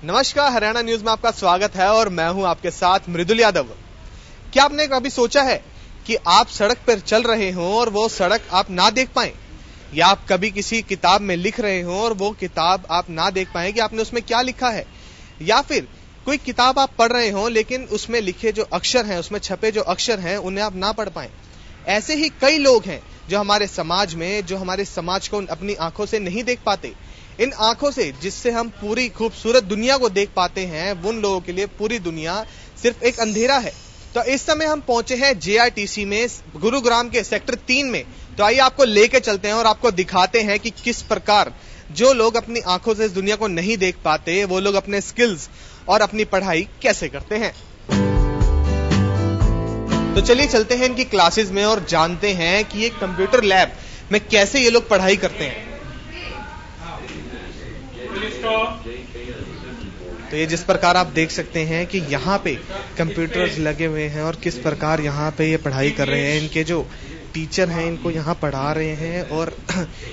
नमस्कार, हरियाणा न्यूज में आपका स्वागत है और मैं हूं आपके साथ मृदुल यादव। क्या आपने कभी सोचा है कि आप सड़क पर चल रहे हो और वो सड़क आप ना देख पाए, या आप कभी किसी किताब में लिख रहे हो और वो किताब आप ना देख पाए कि आपने उसमें क्या लिखा है, या फिर कोई किताब आप पढ़ रहे हो लेकिन उसमें लिखे जो अक्षर हैं, उसमें छपे जो अक्षर हैं उन्हें आप ना पढ़ पाए। ऐसे ही कई लोग हैं जो हमारे समाज को अपनी आंखों से नहीं देख पाते। इन आंखों से जिससे हम पूरी खूबसूरत दुनिया को देख पाते हैं, उन लोगों के लिए पूरी दुनिया सिर्फ एक अंधेरा है। तो इस समय हम पहुंचे हैं JRTC में, गुरुग्राम के सेक्टर 3 में। तो आइए आपको लेके चलते हैं और आपको दिखाते हैं कि किस प्रकार जो लोग अपनी आंखों से इस दुनिया को नहीं देख पाते, वो लोग अपने स्किल्स और अपनी पढ़ाई कैसे करते हैं। तो चलिए चलते हैं इनकी क्लासेस में और जानते हैं कि ये कंप्यूटर लैब में कैसे ये लोग पढ़ाई करते हैं। तो ये जिस प्रकार आप देख सकते हैं कि यहाँ पे कंप्यूटर्स लगे हुए हैं और किस प्रकार यहाँ पे ये पढ़ाई कर रहे हैं। इनके जो टीचर हैं इनको यहाँ पढ़ा रहे हैं और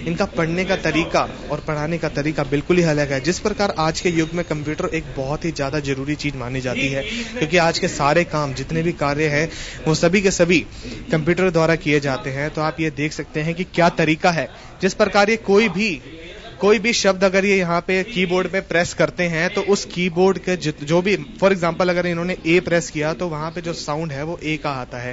इनका पढ़ने का तरीका और पढ़ाने का तरीका बिल्कुल ही अलग है। जिस प्रकार आज के युग में कंप्यूटर एक बहुत ही ज्यादा जरूरी चीज मानी जाती है, क्योंकि आज के सारे काम, जितने भी कार्य हैं, वो सभी के सभी कंप्यूटर द्वारा किए जाते हैं। तो आप ये देख सकते हैं कि क्या तरीका है, जिस प्रकार ये कोई भी शब्द अगर ये यहाँ पे कीबोर्ड पे प्रेस करते हैं तो उस कीबोर्ड के जो भी, फॉर एग्जांपल अगर इन्होंने ए प्रेस किया तो वहां पे जो साउंड है वो ए का आता है।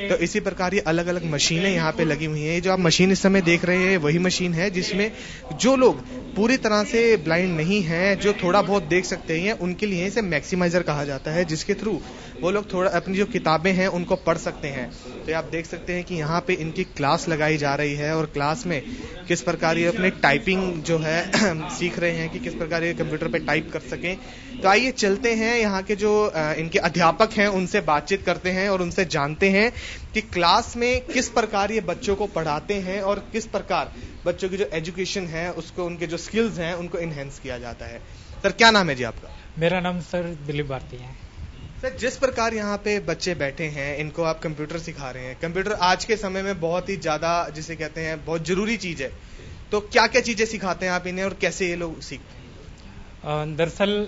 तो इसी प्रकार ये अलग अलग मशीनें यहाँ पे लगी हुई हैं। ये जो आप मशीन इस समय देख रहे हैं वही मशीन है जिसमें जो लोग पूरी तरह से ब्लाइंड नहीं है, जो थोड़ा बहुत देख सकते हैं, उनके लिए इसे मैक्सिमाइजर कहा जाता है, जिसके थ्रू वो लोग थोड़ा अपनी जो किताबें हैं उनको पढ़ सकते हैं। तो आप देख सकते हैं कि यहाँ पे इनकी क्लास लगाई जा रही है और क्लास में किस प्रकार ये अपने टाइपिंग जो है सीख रहे हैं कि किस प्रकार ये कंप्यूटर पे टाइप कर सकें। तो आइए चलते हैं यहाँ के जो इनके अध्यापक हैं उनसे बातचीत करते हैं और उनसे जानते हैं कि क्लास में किस प्रकार ये बच्चों को पढ़ाते हैं और किस प्रकार बच्चों की जो एजुकेशन है उसको, उनके जो स्किल्स हैं उनको इनहेंस किया जाता है। सर, क्या नाम है जी आपका? मेरा नाम सर दिलीप भारती है। सर, जिस प्रकार यहाँ पे बच्चे बैठे हैं, इनको आप कंप्यूटर सिखा रहे हैं। कंप्यूटर आज के समय में बहुत ही ज्यादा, जिसे कहते हैं, बहुत जरूरी चीज है। तो क्या क्या चीजें सिखाते हैं आप इन्हें और कैसे ये लोग सीखते हैं? दरअसल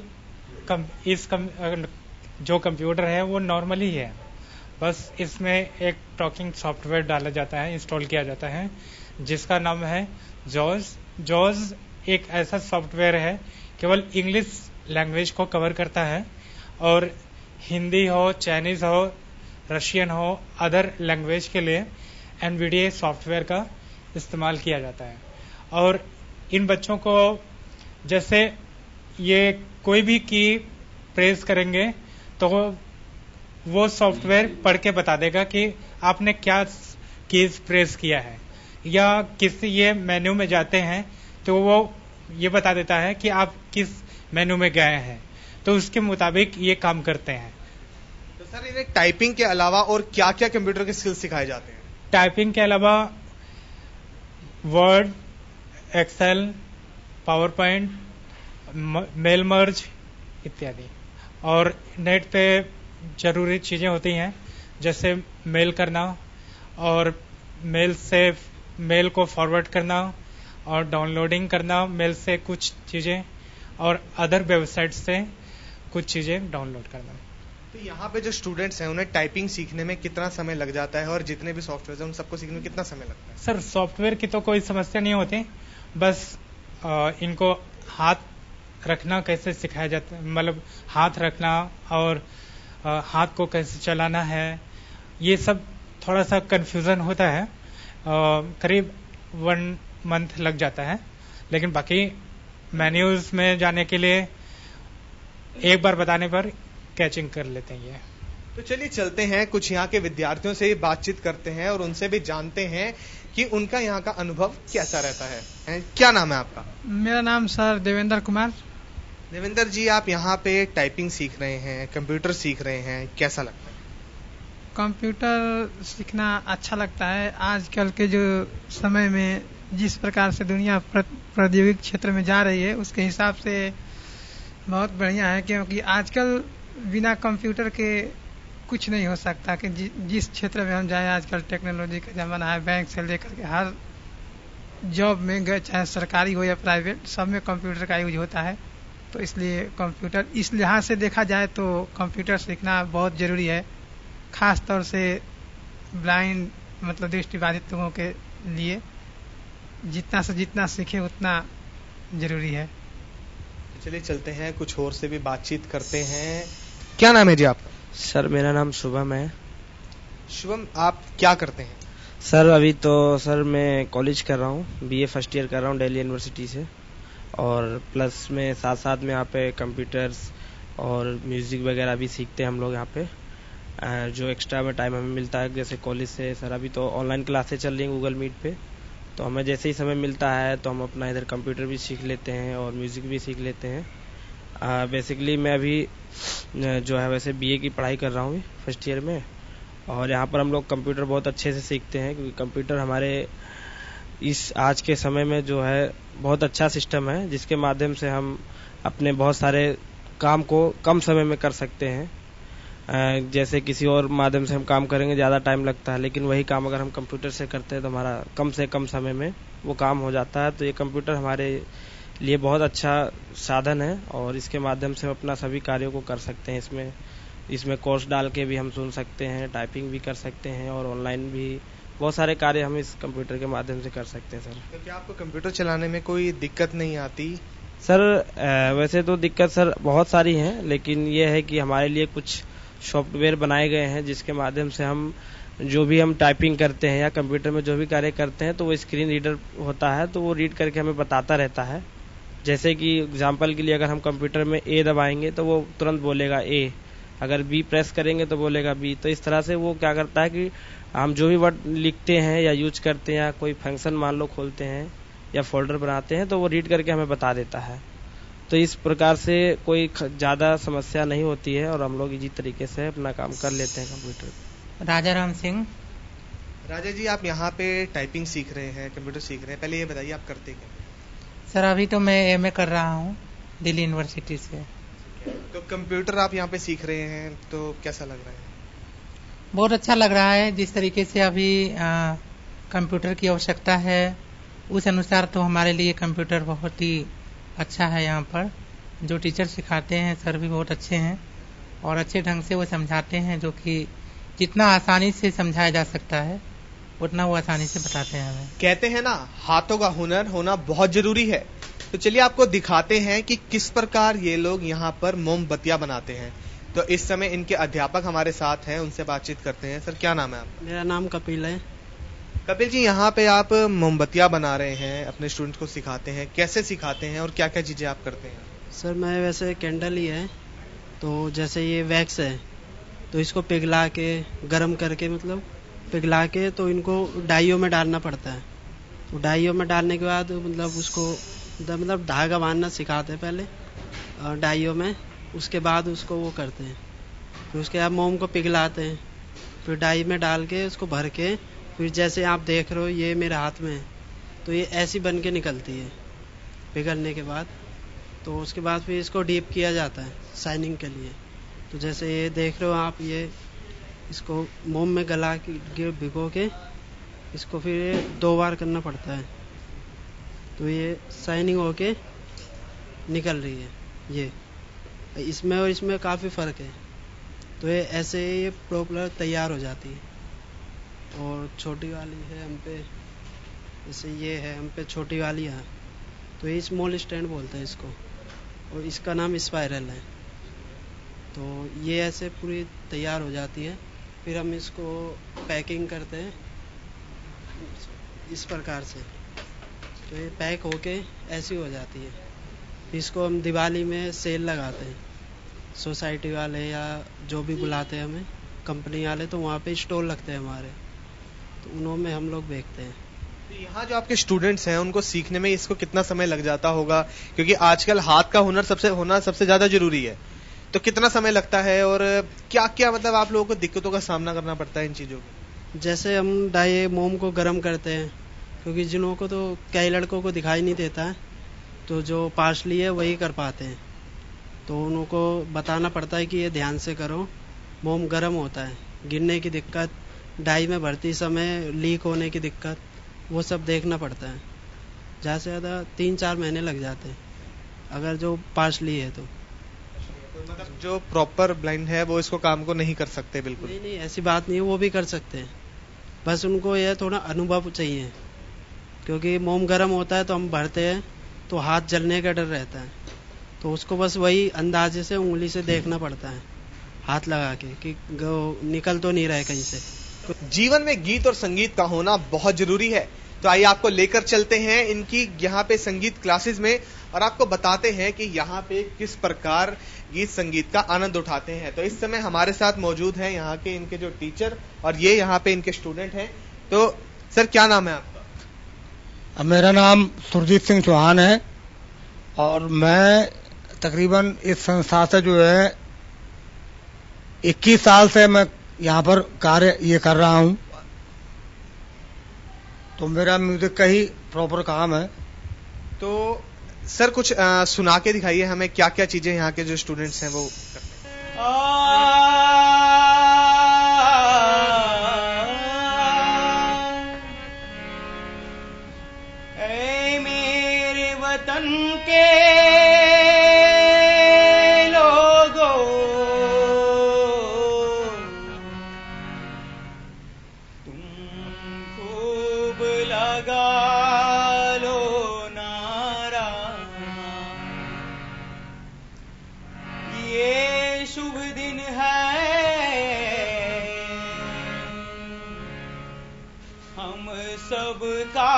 जो कंप्यूटर है वो नॉर्मल ही है, बस इसमें एक टॉकिंग सॉफ्टवेयर डाला जाता है, इंस्टॉल किया जाता है, जिसका नाम है जॉज। एक ऐसा सॉफ्टवेयर है केवल इंग्लिश लैंग्वेज को कवर करता है, और हिंदी हो, चाइनीज हो, रशियन हो, अदर लैंग्वेज के लिए NVDA सॉफ्टवेयर का इस्तेमाल किया जाता है। और इन बच्चों को जैसे ये कोई भी की प्रेस करेंगे तो वो सॉफ्टवेयर पढ़ के बता देगा कि आपने क्या कीज प्रेस किया है, या किसी ये मेन्यू में जाते हैं तो वो ये बता देता है कि आप किस मेन्यू में गए हैं, तो उसके मुताबिक ये काम करते हैं। तो सर, इन्हें टाइपिंग के अलावा और क्या क्या कंप्यूटर के स्किल्स सिखाए जाते हैं? टाइपिंग के अलावा Word, Excel, PowerPoint, mail merge इत्यादि, और नेट पे जरूरी चीजें होती हैं जैसे मेल करना और मेल से मेल को फॉरवर्ड करना और डाउनलोडिंग करना मेल से कुछ चीजें, और अदर वेबसाइट से कुछ चीजें डाउनलोड करना। तो यहाँ पे जो स्टूडेंट्स हैं उन्हें टाइपिंग सीखने में कितना समय लग जाता है और जितने भी सॉफ्टवेयर हैं उन सबको सीखने में कितना समय लगता है? सर, सॉफ्टवेयर की तो कोई समस्या नहीं होती, बस इनको हाथ रखना कैसे सिखाया जाता है, मतलब हाथ रखना और हाथ को कैसे चलाना है, ये सब थोड़ा सा कंफ्यूजन होता है। करीब 1 मंथ लग जाता है, लेकिन बाकी मेन्यूज में जाने के लिए एक बार बताने पर कैचिंग कर लेते हैं ये। तो चलिए चलते हैं, कुछ यहाँ के विद्यार्थियों से बातचीत करते हैं और उनसे भी जानते हैं कि उनका यहाँ का अनुभव कैसा रहता है। क्या नाम है आपका? मेरा नाम सर देवेंद्र कुमार। देवेंद्र जी, आप यहाँ पे टाइपिंग सीख रहे हैं, कंप्यूटर सीख रहे हैं, कैसा लगता है? कंप्यूटर सीखना अच्छा लगता है। आजकल के जो समय में जिस प्रकार से दुनिया प्रौद्योगिक क्षेत्र में जा रही है उसके हिसाब से बहुत बढ़िया है, क्योंकि आजकल बिना कंप्यूटर के कुछ नहीं हो सकता। कि जिस क्षेत्र में हम जाएं, आजकल टेक्नोलॉजी का जमाना है, बैंक से लेकर के हर जॉब में गए, चाहे सरकारी हो या प्राइवेट, सब में कंप्यूटर का यूज होता है। तो इसलिए कंप्यूटर इस लिहाज से देखा जाए तो कंप्यूटर सीखना बहुत ज़रूरी है, खास तौर से ब्लाइंड मतलब दृष्टिबाधित लोगों के लिए जितना से जितना सीखे उतना ज़रूरी है। चलिए चलते हैं, कुछ और से भी बातचीत करते हैं। क्या नाम है जी आपका? सर मेरा नाम शुभम है। शुभम, आप क्या करते हैं? सर अभी तो सर मैं कॉलेज कर रहा हूँ, बीए फर्स्ट ईयर कर रहा हूँ दिल्ली यूनिवर्सिटी से, और प्लस में साथ साथ में यहाँ पे कंप्यूटर्स और म्यूज़िक वगैरह भी सीखते हैं हम लोग यहाँ पे, जो एक्स्ट्रा में टाइम हमें मिलता है जैसे कॉलेज से। सर अभी तो ऑनलाइन क्लासेस चल रही हैं गूगल मीट पे, तो हमें जैसे ही समय मिलता है तो हम अपना इधर कंप्यूटर भी सीख लेते हैं और म्यूज़िक भी सीख लेते हैं। बेसिकली मैं अभी जो है वैसे बीए की पढ़ाई कर रहा हूँ फर्स्ट ईयर में, और यहाँ पर हम लोग कंप्यूटर बहुत अच्छे से सीखते हैं क्योंकि कंप्यूटर हमारे इस आज के समय में जो है बहुत अच्छा सिस्टम है जिसके माध्यम से हम अपने बहुत सारे काम को कम समय में कर सकते हैं। जैसे किसी और माध्यम से हम काम करेंगे ज़्यादा टाइम लगता है, लेकिन वही काम अगर हम कंप्यूटर से करते हैं तो हमारा कम से कम समय में वो काम हो जाता है। तो ये कंप्यूटर हमारे लिए बहुत अच्छा साधन है और इसके माध्यम से हम अपना सभी कार्यों को कर सकते हैं। इसमें कोर्स डाल के भी हम सुन सकते हैं, टाइपिंग भी कर सकते हैं और ऑनलाइन भी बहुत सारे कार्य हम इस कंप्यूटर के माध्यम से कर सकते हैं। सर तो क्या आपको कंप्यूटर चलाने में कोई दिक्कत नहीं आती? सर वैसे तो दिक्कत सर बहुत सारी हैं, लेकिन ये है कि हमारे लिए कुछ सॉफ्टवेयर बनाए गए हैं जिसके माध्यम से हम जो भी हम टाइपिंग करते हैं या कंप्यूटर में जो भी कार्य करते हैं तो वो स्क्रीन रीडर होता है, तो वो रीड करके हमें बताता रहता है। जैसे कि एग्जाम्पल के लिए अगर हम कंप्यूटर में ए दबाएंगे तो वो तुरंत बोलेगा ए, अगर बी प्रेस करेंगे तो बोलेगा बी। तो इस तरह से वो क्या करता है कि हम जो भी वर्ड लिखते हैं या यूज करते हैं या कोई फंक्शन मान लो खोलते हैं या फोल्डर बनाते हैं तो वो रीड करके हमें बता देता है। तो इस प्रकार से कोई ज़्यादा समस्या नहीं होती है और हम लोग इजी तरीके से अपना काम कर लेते हैं कंप्यूटर। राजा राम सिंह। राजा जी, आप यहाँ पे टाइपिंग सीख रहे हैं, कंप्यूटर सीख रहे हैं, पहले ये बताइए आप करते क्या? सर अभी तो मैं एमए कर रहा हूँ दिल्ली यूनिवर्सिटी से। तो कंप्यूटर आप यहाँ पे सीख रहे हैं तो कैसा लग रहा है? बहुत अच्छा लग रहा है। जिस तरीके से अभी कंप्यूटर की आवश्यकता है उस अनुसार तो हमारे लिए कंप्यूटर बहुत ही अच्छा है। यहाँ पर जो टीचर सिखाते हैं सर भी बहुत अच्छे हैं और अच्छे ढंग से वो समझाते हैं, जो कि जितना आसानी से समझाया जा सकता है उतना वो आसानी से बताते हैं हमें। कहते हैं ना, हाथों का हुनर होना बहुत जरूरी है। तो चलिए आपको दिखाते हैं कि किस प्रकार ये लोग यहाँ पर मोमबत्तियां बनाते हैं। तो इस समय इनके अध्यापक हमारे साथ हैं, उनसे बातचीत करते हैं। सर क्या नाम है आपका? मेरा नाम कपिल है। कपिल जी, यहाँ पे आप मोमबत्तियां बना रहे हैं, अपने स्टूडेंट को सिखाते हैं, कैसे सिखाते हैं और क्या क्या चीजें आप करते हैं? सर मैं वैसे कैंडल ही है, तो जैसे ये वैक्स है तो इसको पिघला के गर्म करके मतलब पिघला के तो इनको डाइयों में डालना पड़ता है। तो डाइयों में डालने के बाद मतलब उसको मतलब धागा बांधना सिखाते हैं पहले डाइयों में, उसके बाद उसको वो करते हैं। फिर उसके बाद मोम को पिघलाते हैं, फिर डाई में डाल के उसको भर के फिर जैसे आप देख रहे हो ये मेरे हाथ में है तो ये ऐसी बन के निकलती है पिघलने के बाद। तो उसके बाद फिर इसको डीप किया जाता है शाइनिंग के लिए। तो जैसे ये देख रहे हो आप, ये इसको मोम में गला के भिगो के इसको फिर 2 बार करना पड़ता है तो ये शाइनिंग होके निकल रही है। ये इसमें और इसमें काफ़ी फ़र्क है। तो ये ऐसे ये प्रॉपर तैयार हो जाती है। और छोटी वाली है हम पे, जैसे ये है हम पे छोटी वाली है तो ये स्मॉल स्टैंड बोलते हैं इसको, और इसका नाम स्पाइरल है। तो ये ऐसे पूरी तैयार हो जाती है। फिर हम इसको पैकिंग करते हैं इस प्रकार से, तो ये पैक होके ऐसी हो जाती है। फिर इसको हम दिवाली में सेल लगाते हैं, सोसाइटी वाले या जो भी बुलाते हैं हमें कंपनी वाले, तो वहाँ पे स्टॉल लगते हैं हमारे, तो उन्हों में हम लोग बेचते हैं। तो यहाँ जो आपके स्टूडेंट्स हैं उनको सीखने में इसको कितना समय लग जाता होगा, क्योंकि आजकल हाथ का हुनर सबसे ज्यादा जरूरी है, तो कितना समय लगता है और क्या क्या मतलब आप लोगों को दिक्कतों का सामना करना पड़ता है इन चीजों को? जैसे हम डाई मोम को गर्म करते हैं, क्योंकि जिन को तो कई लड़कों को दिखाई नहीं देता है, तो जो पार्शली है वही कर पाते हैं। तो उनको बताना पड़ता है कि ये ध्यान से करो, मोम गर्म होता है, गिरने की दिक्कत, डाई में भरती समय लीक होने की दिक्कत, वो सब देखना पड़ता है। ज़्यादा से ज़्यादा 3-4 महीने लग जाते हैं अगर जो पार्शली है तो। मतलब जो प्रॉपर ब्लाइंड है वो इसको काम को नहीं कर सकते बिल्कुल? नहीं नहीं, ऐसी बात नहीं है, वो भी कर सकते हैं, बस उनको यह थोड़ा अनुभव चाहिए, क्योंकि मोम गर्म होता है तो हम भरते हैं तो हाथ जलने का डर रहता है, तो उसको बस वही अंदाजे से उंगली से देखना पड़ता है हाथ लगा के कि निकल तो नहीं रहा है कहीं से। जीवन में गीत और संगीत का होना बहुत जरूरी है, तो आइए आपको लेकर चलते हैं इनकी यहाँ पे संगीत क्लासेस में और आपको बताते हैं कि यहाँ पे किस प्रकार गीत संगीत का आनंद उठाते हैं। तो इस समय हमारे साथ मौजूद हैं यहाँ के इनके जो टीचर और ये यहाँ पे इनके स्टूडेंट हैं। तो सर क्या नाम है आपका? मेरा नाम सुरजीत सिंह चौहान है और मैं तकरीबन इस संस्था से जो है 21 साल से मैं यहाँ पर कार्य ये कर रहा हूँ, तो मेरा म्यूजिक का ही प्रॉपर काम है। तो सर कुछ सुना के दिखाइए हमें, क्या क्या चीजें यहाँ के जो स्टूडेंट्स हैं वो करते हैं। ऐ मेरे वतन के लगा लो नारा, ये शुभ दिन है हम सबका।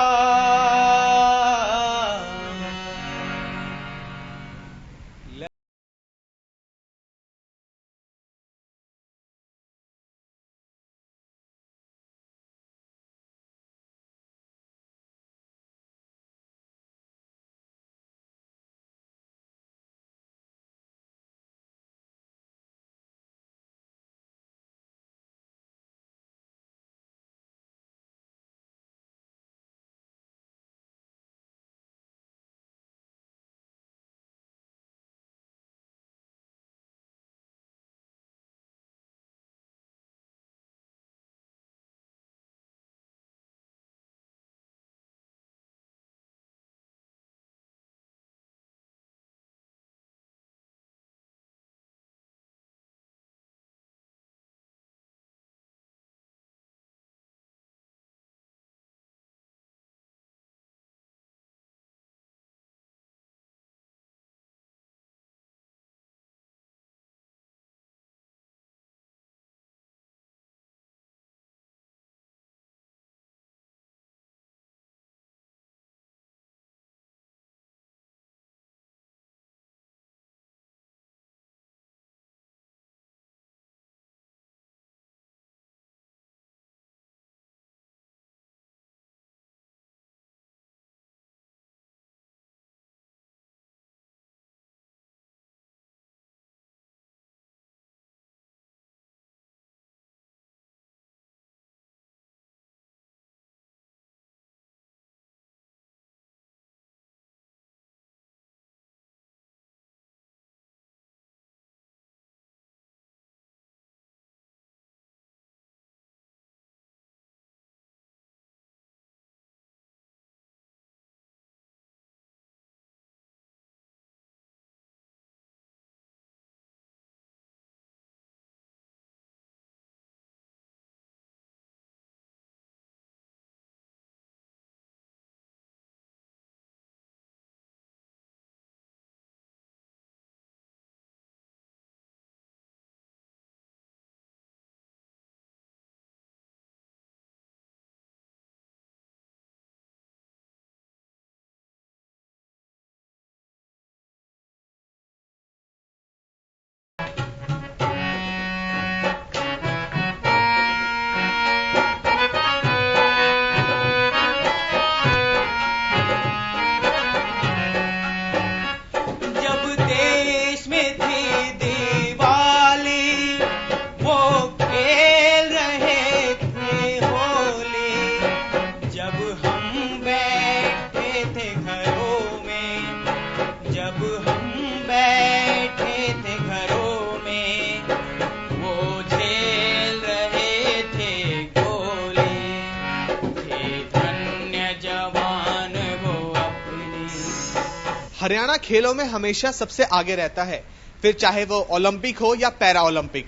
हरियाणा खेलों में हमेशा सबसे आगे रहता है, फिर चाहे वो ओलंपिक हो या पैरा ओलंपिक।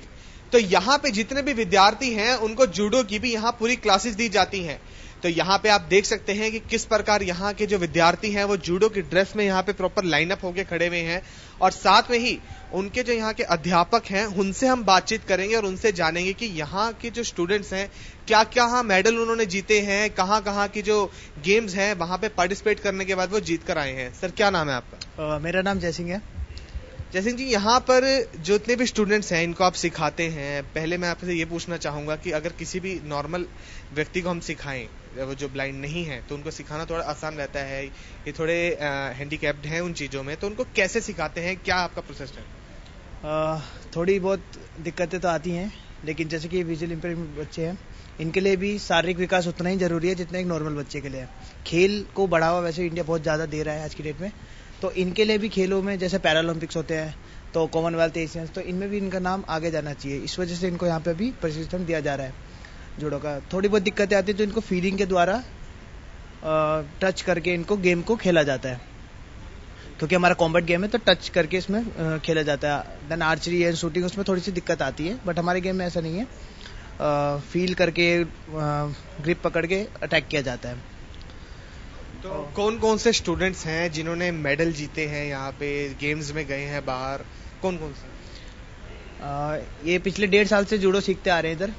तो यहाँ पे जितने भी विद्यार्थी हैं उनको जूडो की भी यहाँ पूरी क्लासेस दी जाती हैं। तो यहाँ पे आप देख सकते हैं कि किस प्रकार यहाँ के जो विद्यार्थी हैं वो जूडो की ड्रेस में यहाँ पे प्रॉपर लाइनअप होके खड़े हुए हैं, और साथ में ही उनके जो यहाँ के अध्यापक हैं उनसे हम बातचीत करेंगे और उनसे जानेंगे कि यहाँ के जो स्टूडेंट्स हैं क्या क्या मेडल उन्होंने जीते हैं, कहाँ कहाँ की जो गेम्स हैं वहां पे पार्टिसिपेट करने के बाद वो जीत कर आए हैं। सर क्या नाम है आपका? मेरा नाम जयसिंह है। जयसिंह जी, यहाँ पर जो इतने भी स्टूडेंट्स हैं इनको आप सिखाते हैं, पहले मैं आपसे ये पूछना चाहूंगा कि अगर किसी भी नॉर्मल व्यक्ति को हम सिखाएं, वो जो ब्लाइंड नहीं है, तो उनको सिखाना थोड़ा आसान रहता है, ये थोड़े हैंडीकैप्ड हैं उन चीजों में, तो उनको कैसे सिखाते हैं, क्या आपका प्रोसेस है? थोड़ी बहुत दिक्कतें तो आती हैं, लेकिन जैसे कि विजुअल इंपेयरमेंट बच्चे हैं इनके लिए भी शारीरिक विकास उतना ही जरूरी है जितना एक नॉर्मल बच्चे के लिए है। खेल को बढ़ावा वैसे इंडिया बहुत ज्यादा दे रहा है आज की डेट में, तो इनके लिए भी खेलों में जैसे पैरालंपिक्स होते हैं, तो कॉमनवेल्थ एशियंस, तो इनमें भी इनका नाम आगे जाना चाहिए। इस वजह से इनको यहाँ पे भी प्रशिक्षण दिया जा रहा है जूडो का। थोड़ी बहुत दिक्कतें आती है तो इनको फीलिंग के द्वारा टच करके इनको गेम को खेला जाता है, क्योंकि हमारा कॉम्बैट गेम है तो टच करके इसमें खेला जाता है। देन आर्चरी एंड शूटिंग उसमें थोड़ी सी दिक्कत आती है, बट हमारे गेम में ऐसा नहीं है, फील करके ग्रिप पकड़ के अटैक किया जाता है। तो कौन कौन से स्टूडेंट्स हैं जिन्होंने मेडल जीते हैं, यहाँ पे गेम्स में गए हैं बाहर, कौन कौन से? ये पिछले 1.5 साल से जूडो सीखते आ रहे हैं इधर,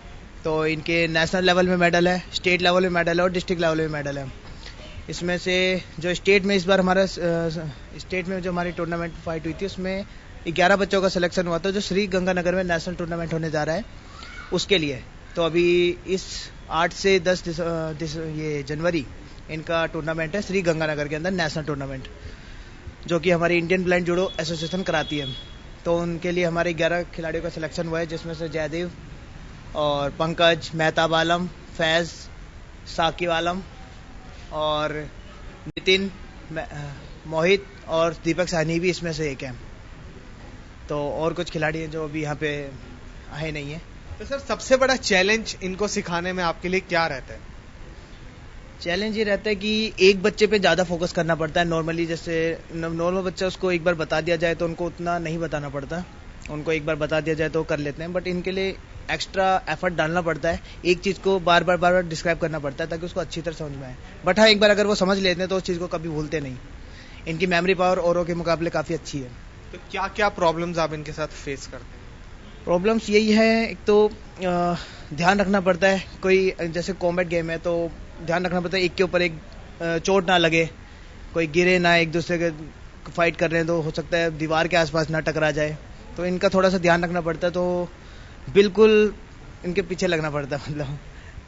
तो इनके नेशनल लेवल में मेडल है, स्टेट लेवल में मेडल है और डिस्ट्रिक्ट लेवल में मेडल है। इसमें से जो स्टेट में इस बार हमारा स्टेट में जो हमारी टूर्नामेंट फाइट हुई थी उसमें 11 बच्चों का सिलेक्शन हुआ था जो श्री गंगानगर में नेशनल टूर्नामेंट होने जा रहा है उसके लिए। तो अभी इस 8 से 10 ये जनवरी इनका टूर्नामेंट है श्री गंगानगर के अंदर, नेशनल टूर्नामेंट, जो कि हमारी इंडियन ब्लाइंड जूडो एसोसिएशन कराती है। तो उनके लिए हमारे 11 खिलाड़ियों का सिलेक्शन हुआ है, जिसमें से जयदेव और पंकज, मेहताब आलम, फैज, साकिब आलम और नितिन, मोहित और दीपक साहनी भी इसमें से एक है। तो और कुछ खिलाड़ी हैं जो अभी यहाँ पे आए नहीं है। तो सर सबसे बड़ा चैलेंज इनको सिखाने में आपके लिए क्या रहता है? चैलेंज ये रहता है कि एक बच्चे पे ज्यादा फोकस करना पड़ता है। नॉर्मली जैसे नॉर्मल बच्चा उसको एक बार बता दिया जाए तो उनको उतना नहीं बताना पड़ता, उनको एक बार बता दिया जाए तो कर लेते हैं, बट इनके लिए एक्स्ट्रा एफर्ट डालना पड़ता है, एक चीज को बार बार डिस्क्राइब करना पड़ता है ताकि उसको अच्छी तरह समझ में आए। बट हाँ, एक बार अगर वो समझ लेते हैं तो उस चीज को कभी भूलते नहीं। इनकी मेमोरी पावर औरों के मुकाबले काफी अच्छी है। तो क्या क्या प्रॉब्लम्स आप इनके साथ फेस करते हैं? प्रॉब्लम्स यही है, एक तो ध्यान रखना पड़ता है, कोई जैसे कॉम्बैट गेम है तो ध्यान रखना पड़ता है एक के ऊपर एक चोट ना लगे, कोई गिरे ना, एक दूसरे के फाइट कर रहे हैं तो हो सकता है दीवार के आसपास ना टकरा जाए, तो इनका थोड़ा सा ध्यान रखना पड़ता है। तो बिल्कुल इनके पीछे लगना पड़ता है, मतलब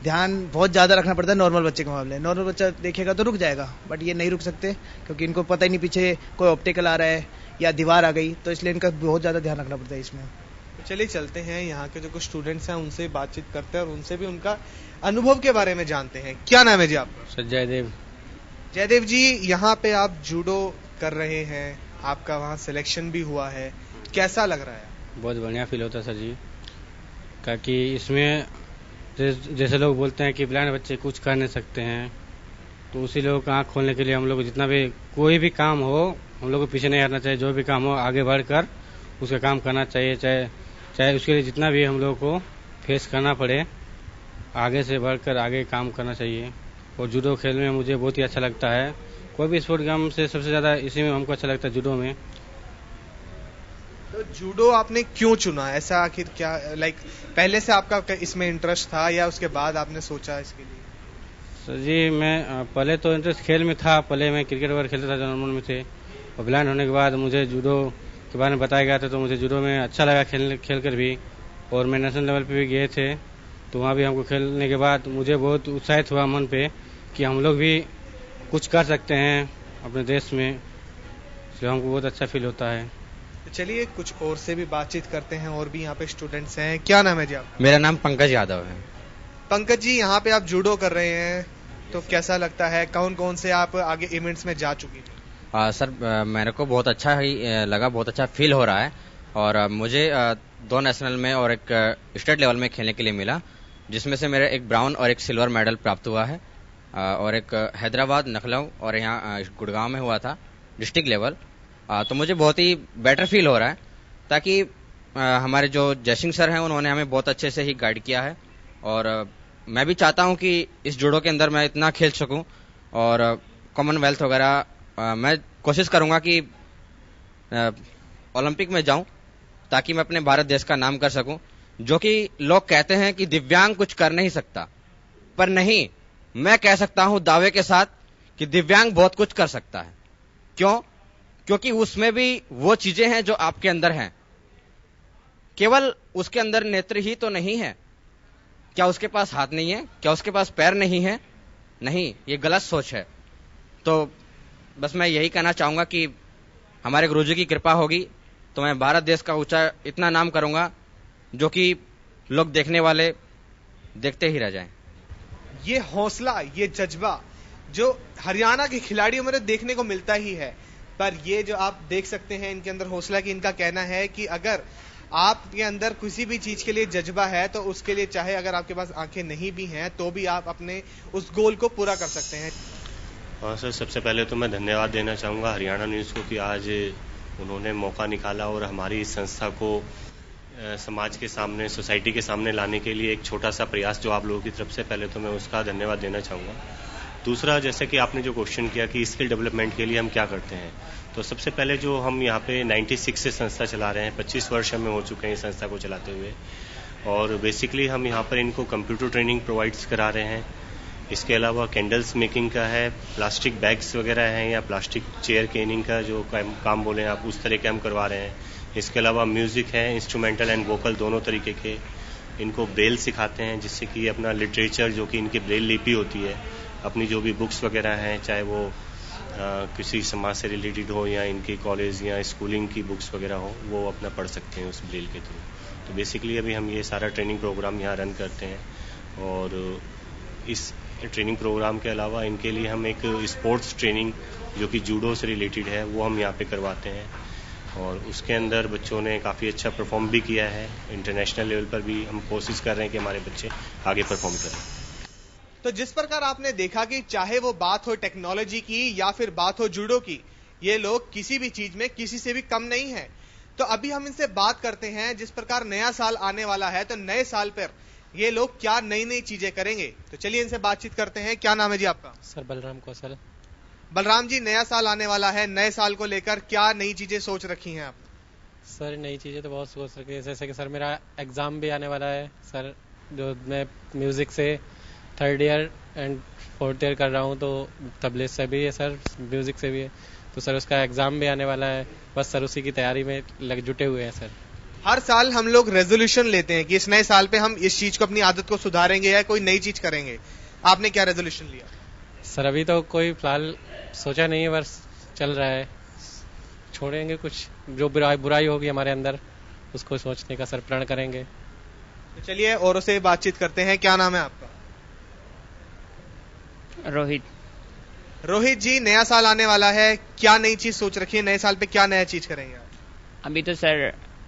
ध्यान बहुत ज्यादा रखना पड़ता है नॉर्मल बच्चे के मुकाबले। नॉर्मल बच्चा देखेगा तो रुक जाएगा, बट ये नहीं रुक सकते क्योंकि इनको पता ही नहीं पीछे कोई ऑब्स्टेकल आ रहा है या दीवार आ गई, तो इसलिए इनका बहुत ज्यादा ध्यान रखना पड़ता है इसमें। चलिए चलते हैं, यहाँ के जो कुछ स्टूडेंट्स हैं उनसे बातचीत करते हैं और उनसे भी उनका अनुभव के बारे में जानते हैं। क्या नाम है जी आपका? सर जयदेव। जयदेव जी, यहाँ पे आप जूडो कर रहे हैं, आपका वहाँ सिलेक्शन भी हुआ है, कैसा लग रहा है? बहुत बढ़िया फील होता है सर जी, क्योंकि इसमें जैसे लोग बोलते हैं कि ब्लाइंड बच्चे कुछ कर नहीं सकते हैं, तो उसी लोगों का आँख खोलने के लिए हम लोग जितना भी कोई भी काम हो हम लोग को पीछे नहीं हटना चाहिए, जो भी काम हो आगे बढ़कर उसका काम करना चाहिए, चाहे उसके लिए जितना भी हम लोग को फेस करना पड़े आगे से बढ़कर आगे काम करना चाहिए। और जूडो खेल में मुझे बहुत ही अच्छा लगता है, कोई भी स्पोर्ट गेम से सबसे ज़्यादा इसी में हमको अच्छा लगता है, जूडो में। तो जूडो आपने क्यों चुना? ऐसा आखिर क्या पहले से आपका इसमें इंटरेस्ट था या उसके बाद आपने सोचा इसके लिए? सर जी, मैं पहले तो इंटरेस्ट खेल में था, पहले मैं क्रिकेट वगैरह खेलता था नॉर्मल में थे, और ब्लाइंड होने के बाद मुझे जूडो के बारे में बताया गया था, तो मुझे जूडो में अच्छा लगा खेल कर भी, और मैं नेशनल लेवल पे भी गए थे, तो वहाँ भी हमको खेलने के बाद मुझे बहुत उत्साहित हुआ मन पे कि हम लोग भी कुछ कर सकते हैं अपने देश में, इसलिए हमको बहुत अच्छा फील होता है। तो चलिए कुछ और से भी बातचीत करते हैं, और भी यहाँ पे स्टूडेंट्स हैं। क्या नाम है जी आप? मेरा नाम पंकज यादव है। पंकज जी, यहाँ पे आप जूडो कर रहे हैं तो कैसा लगता है? कौन कौन से आप आगे इवेंट्स में जा चुके हैं? सर मेरे को बहुत अच्छा ही लगा, बहुत अच्छा फील हो रहा है, और मुझे 2 नेशनल में और एक स्टेट लेवल में खेलने के लिए मिला, जिसमें से मेरा एक ब्राउन और एक सिल्वर मेडल प्राप्त हुआ है, और एक हैदराबाद, लखनऊ और यहाँ गुड़गांव में हुआ था डिस्ट्रिक्ट लेवल, तो मुझे बहुत ही बेटर फील हो रहा है, ताकि हमारे जो जयसिंह सर हैं उन्होंने हमें बहुत अच्छे से ही गाइड किया है, और मैं भी चाहता हूं कि इस जूडो के अंदर मैं इतना खेल सकूं, और कॉमनवेल्थ वगैरह मैं कोशिश करूंगा कि ओलंपिक में जाऊं, ताकि मैं अपने भारत देश का नाम कर सकूं। जो कि लोग कहते हैं कि दिव्यांग कुछ कर नहीं सकता, पर नहीं, मैं कह सकता हूं दावे के साथ कि दिव्यांग बहुत कुछ कर सकता है। क्यों? क्योंकि उसमें भी वो चीजें हैं जो आपके अंदर हैं। केवल उसके अंदर नेत्र ही तो नहीं है। क्या उसके पास हाथ नहीं है? क्या उसके पास पैर नहीं है? नहीं, ये गलत सोच है। तो बस मैं यही कहना चाहूंगा कि हमारे गुरुजी की कृपा होगी तो मैं भारत देश का ऊंचा इतना नाम करूंगा जो कि लोग देखने वाले देखते ही रह जाएं। ये हौसला, ये जज्बा जो हरियाणा के खिलाड़ियों में देखने को मिलता ही है, पर ये जो आप देख सकते हैं इनके अंदर हौसला, कि इनका कहना है कि अगर आपके अंदर किसी भी चीज के लिए जज्बा है तो उसके लिए चाहे अगर आपके पास आंखें नहीं भी हैं तो भी आप अपने उस गोल को पूरा कर सकते हैं। हाँ सर, सबसे पहले तो मैं धन्यवाद देना चाहूँगा हरियाणा न्यूज़ को कि आज उन्होंने मौका निकाला और हमारी इस संस्था को समाज के सामने, सोसाइटी के सामने लाने के लिए एक छोटा सा प्रयास जो आप लोगों की तरफ से, पहले तो मैं उसका धन्यवाद देना चाहूँगा। दूसरा, जैसे कि आपने जो क्वेश्चन किया कि स्किल डेवलपमेंट के लिए हम क्या करते हैं, तो सबसे पहले जो हम यहाँ पे 96 से संस्था चला रहे हैं, 25 वर्ष हमें हो चुके हैं इस संस्था को चलाते हुए, और बेसिकली हम यहाँ पर इनको कंप्यूटर ट्रेनिंग प्रोवाइड्स करा रहे हैं। इसके अलावा कैंडल्स मेकिंग का है, प्लास्टिक बैग्स वगैरह हैं, या प्लास्टिक चेयर केनिंग का जो काम बोले आप, उस तरह के हम करवा रहे हैं। इसके अलावा म्यूजिक है, इंस्ट्रूमेंटल एंड वोकल दोनों तरीके के। इनको ब्रेल सिखाते हैं, जिससे कि अपना लिटरेचर जो कि इनकी ब्रेल लिपि होती है, अपनी जो भी बुक्स वगैरह हैं, चाहे वो किसी समाज से रिलेटेड हो या इनकी कॉलेज या स्कूलिंग की बुक्स वगैरह हो, वो अपना पढ़ सकते हैं उस ब्रेल के थ्रू। तो बेसिकली अभी हम ये सारा ट्रेनिंग प्रोग्राम यहाँ रन करते हैं, और इस ट्रेनिंग प्रोग्राम के अलावा इनके लिए हम एक स्पोर्ट्स ट्रेनिंग जो कि जूडो से रिलेटेड है वो हम यहाँ पे करवाते हैं, और उसके अंदर बच्चों ने काफ़ी अच्छा परफॉर्म भी किया है। इंटरनेशनल लेवल पर भी हम कोशिश कर रहे हैं कि हमारे बच्चे आगे परफॉर्म करें। तो जिस प्रकार आपने देखा कि चाहे वो बात हो टेक्नोलॉजी की या फिर बात हो जूडो की, ये लोग किसी भी चीज में किसी से भी कम नहीं है। तो अभी हम इनसे बात करते हैं, जिस प्रकार नया साल आने वाला है तो नए साल पर ये लोग क्या नई नई चीजें करेंगे। तो चलिए इनसे बातचीत करते हैं। क्या नाम है जी आपका? सर बलराम कौशल। बलराम जी, नया साल आने वाला है, नए साल को लेकर क्या नई चीजें सोच रखी हैं आप? सर नई चीजें तो बहुत सोच रखी है, जैसे कि सर मेरा एग्जाम भी आने वाला है सर, जो मैं म्यूजिक से 3rd year and 4th year कर रहा हूँ, तो तबले से भी है सर, म्यूजिक से भी है, तो सर उसका एग्जाम भी आने वाला है। बस सर उसी की तैयारी में जुटे हुए हैं सर। हर साल हम लोग रेजोल्यूशन लेते हैं कि इस नए साल पे हम इस चीज को, अपनी आदत को सुधारेंगे या कोई नई चीज करेंगे। आपने क्या रेजोल्यूशन लिया? सर अभी तो कोई फिलहाल सोचा नहीं है, बस चल रहा है। छोड़ेंगे कुछ जो बुराई होगी हमारे अंदर, उसको सोचने का सर प्रण करेंगे। तो चलिए औरों से बातचीत करते हैं। क्या नाम है आपका? रोहित। रोहित जी, नया साल आने वाला है, क्या नई चीज सोच रखी है? नए साल पे क्या नया चीज करेंगे आप?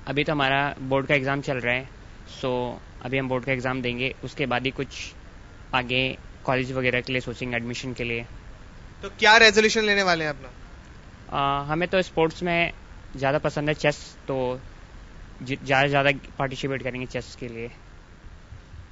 अभी तो हमारा बोर्ड का एग्जाम चल रहा है, सो अभी हम बोर्ड का एग्जाम देंगे, उसके बाद ही कुछ आगे कॉलेज वगैरह के लिए सोचेंगे, एडमिशन के लिए। तो क्या रेजोल्यूशन लेने वाले हैं अपना? हमें तो स्पोर्ट्स में ज़्यादा पसंद है चेस, तो ज़्यादा पार्टिसिपेट करेंगे चेस के लिए।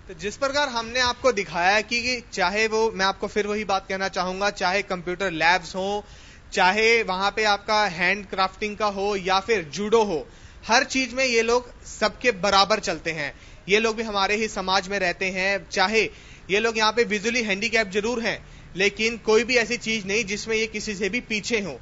तो जिस प्रकार हमने आपको दिखाया कि चाहे वो, मैं आपको फिर वही बात कहना चाहूंगा, चाहे कंप्यूटर लैब्स हो, चाहे वहां पे आपका हैंड क्राफ्टिंग का हो या फिर जूडो हो, हर चीज में ये लोग सबके बराबर चलते हैं। ये लोग भी हमारे ही समाज में रहते हैं, चाहे ये लोग यहाँ पे विजुअली हैंडीकैप जरूर हैं, लेकिन कोई भी ऐसी चीज नहीं जिसमें ये किसी से भी पीछे हो।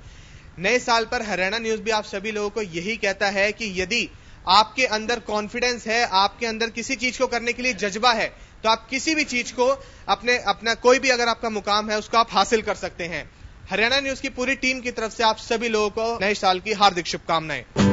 नए साल पर हरियाणा न्यूज भी आप सभी लोगों को यही कहता है कि यदि आपके अंदर कॉन्फिडेंस है, आपके अंदर किसी चीज को करने के लिए जज्बा है, तो आप किसी भी चीज को अपना कोई भी अगर आपका मुकाम है उसको आप हासिल कर सकते हैं। हरियाणा न्यूज की पूरी टीम की तरफ से आप सभी लोगों को नए साल की हार्दिक शुभकामनाएं।